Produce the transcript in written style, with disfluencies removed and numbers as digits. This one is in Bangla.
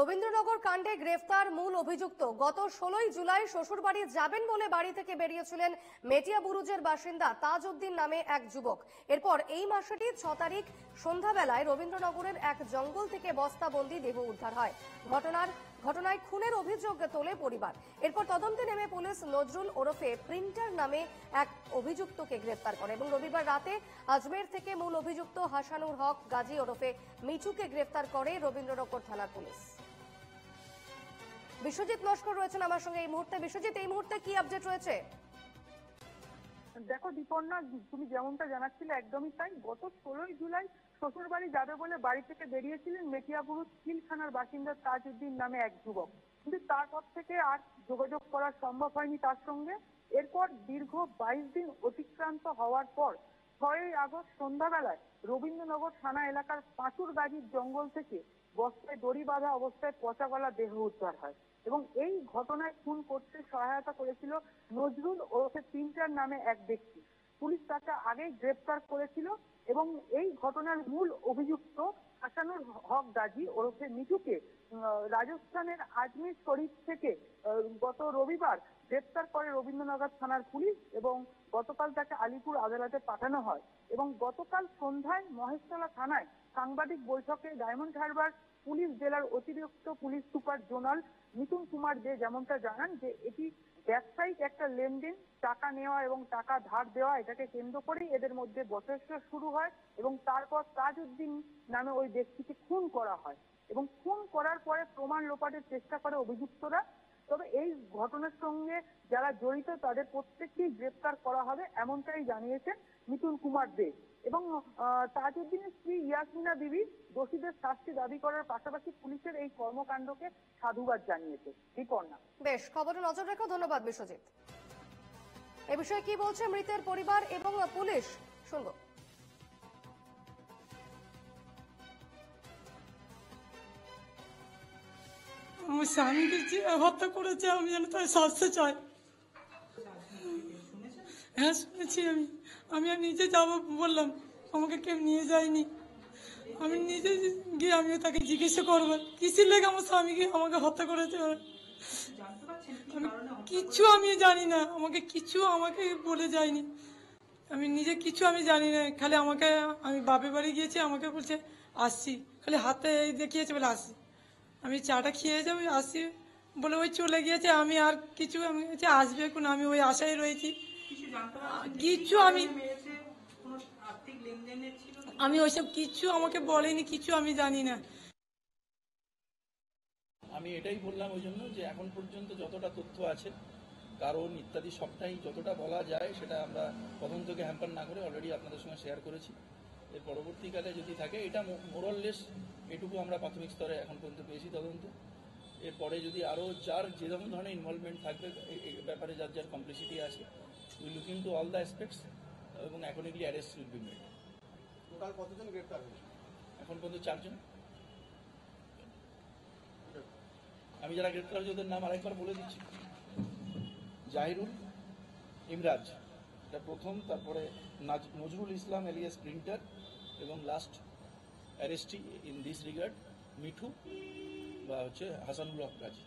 রবীন্দ্রনগর কাণ্ডে গ্রেফতার মূল অভিযুক্ত। গত 16ই জুলাই শ্বশুরবাড়ি যাবেন বলে বাড়ি থেকে বেরিয়েছিলেন মেটিয়াবুরুজের বাসিন্দা তাজউদ্দিন নামে এক যুবক। এরপর এই মাসেরই 6 তারিখ সন্ধ্যাবেলায় রবীন্দ্রনগরের এক জঙ্গল থেকে বস্তাবন্দি দেহ উদ্ধার হয়। ঘটনায় খুনের অভিযোগ তোলে পরিবার। এরপর তদন্তে নেমে পুলিশ নজরুল ওরফে প্রিন্টার নামে এক অভিযুক্তকে গ্রেফতার করে এবং রবিবার রাতে আজমের থেকে মূল অভিযুক্ত হাসানুর হক গাজী ওরফে মিঠুকে গ্রেফতার করে রবীন্দ্রনগর থানার পুলিশ। বিশ্বজিৎ নস্কর রয়েছেন আমার সঙ্গে এই মুহূর্তে। বিশ্বজিৎ, এই মুহূর্তে কি আপডেট রয়েছে? দেখো দীপর্ণা, তুমি যেমনটা জানাচ্ছিলে একদমই তাই। গত 16ই জুলাই শ্বশুর বাড়ি যাবে বলে বাড়ি থেকে বেরিয়েছিলেন মেটিয়াবুরুজ চিলখানার বাসিন্দা তাজউদ্দিন নামে এক যুবক, কিন্তু তারপর থেকে আর যোগাযোগ করা সম্ভব হয়নি তার সঙ্গে। এরপর দীর্ঘ 22 দিন অতিক্রান্ত হওয়ার পর 6ই আগস্ট সন্ধ্যাবেলায় রবীন্দ্রনগর থানা এলাকার পাঁচুর গাজীর জঙ্গল থেকে বস্তায় দড়ি বাঁধা অবস্থায় পচা গলা দেহ উদ্ধার হয় এবং এই ঘটনায় খুন করতে সহায়তা করেছিল নজরুল ওরফে প্রিন্টার নামে এক ব্যক্তি। পুলিশ তাকে আগেই গ্রেপ্তার করেছিল এবং এই ঘটনার মূল অভিযুক্ত হাসানুর হক গাজী ওরফে মিঠুকে রাজস্থানের আজমির শরীফ থেকে গত রবিবার গ্রেপ্তার করে রবীন্দ্রনগর থানার পুলিশ এবং গতকাল তাকে আলিপুর আদালতে পাঠানো হয় এবং গতকাল সন্ধ্যায় মহেশতলা থানায় সাংবাদিক বৈঠকে ডায়মন্ড হারবার পুলিশ জেলার অতিরিক্ত police super zonal Mithun Kumar De যেমনটা জানান যে এটি ব্যবসায়িক একটা লেনদেন, টাকা নেওয়া এবং টাকা ধার দেওয়া, এটাকে কেন্দ্র করেই এদের মধ্যে বচসা শুরু হয় এবং তারপর তাজউদ্দিন নামে ওই ব্যক্তিকে খুন করা হয় এবং খুন করার পরে প্রমাণ লোপাটের চেষ্টা করে অভিযুক্তরা। তবে এই ঘটনার সঙ্গে যারা জড়িত তাদের প্রত্যেককেই গ্রেপ্তার করা হবে এমনটাই জানিয়েছেন মিঠুন কুমার দে এবং তাজউদ্দিনের স্ত্রী ইয়াসমিনা বিবি দোষীদের শাস্তি দাবি করার পাশাপাশি পুলিশের এই কর্মকাণ্ডকে সাধুবাদ জানিয়েছে। দীপর্ণা, বেশ, খবরে নজর রেখো। ধন্যবাদ বিশ্বজিৎ। এ বিষয়ে কি বলছে মৃতের পরিবার এবং পুলিশ, শুনবো। আমার স্বামীকে যে হত্যা করেছে আমি যেন তার শাস্তি চাই। হ্যাঁ শুনেছি। আমি আর নিজে যাবো বললাম, আমাকে কেউ নিয়ে যায়নি। আমি নিজে গিয়ে আমি তাকে জিজ্ঞাসা করবো কিসের লেগে আমার স্বামীকে আমাকে হত্যা করেছে। আমি কিছু আমি জানি না, আমাকে বলে যায়নি। আমি নিজে কিছু আমি জানি না। খালি আমি বাপের বাড়ি গিয়েছি, আমাকে বলছে আসছি, খালি হাতে দেখিয়েছে বলে আসছি। আমি চাটা খেয়ে যাবো আসছি বলে ওই চলে গিয়েছে। আমি আর কিছু আমি আসবে এখন, আমি ওই আশায় রয়েছি। কিছু আমি ওইসব কিছু আমাকে বলেনি, কিছু আমি জানি না। আমি এটাই বললাম ওই জন্য যে এখন পর্যন্ত যতটা তথ্য আছে, কারণ ইত্যাদি সবটাই যতটা বলা যায় সেটা আমরা তদন্তকে হ্যাম্পার না করে অলরেডি আপনাদের সঙ্গে শেয়ার করেছি। এর পরবর্তীকালে যদি থাকে, এটা মোরাললেস এটুকু আমরা প্রাথমিক স্তরে এখন পর্যন্ত পেয়েছি তদন্ত। এরপরে যদি আরও যার যে ধরনের ইনভলভমেন্ট থাকবে এই ব্যাপারে, যার কমপ্লিসিটি আছে, we look into all the aspects এবং accordingly arrest will be made. Total কতজন গ্রেপ্তার হয়েছে? এখন পর্যন্ত 4 জন। আমি যারা গ্রেপ্তার হয়েছে ওদের নাম আরেকবার বলে দিচ্ছি। জাহিরুল ইমরাজ, এটা প্রথম, তারপরে নজরুল ইসলাম এলিয়াস প্রিন্টার এবং last arrestee in this regard Mithu বা হাসানুল হক গাজী।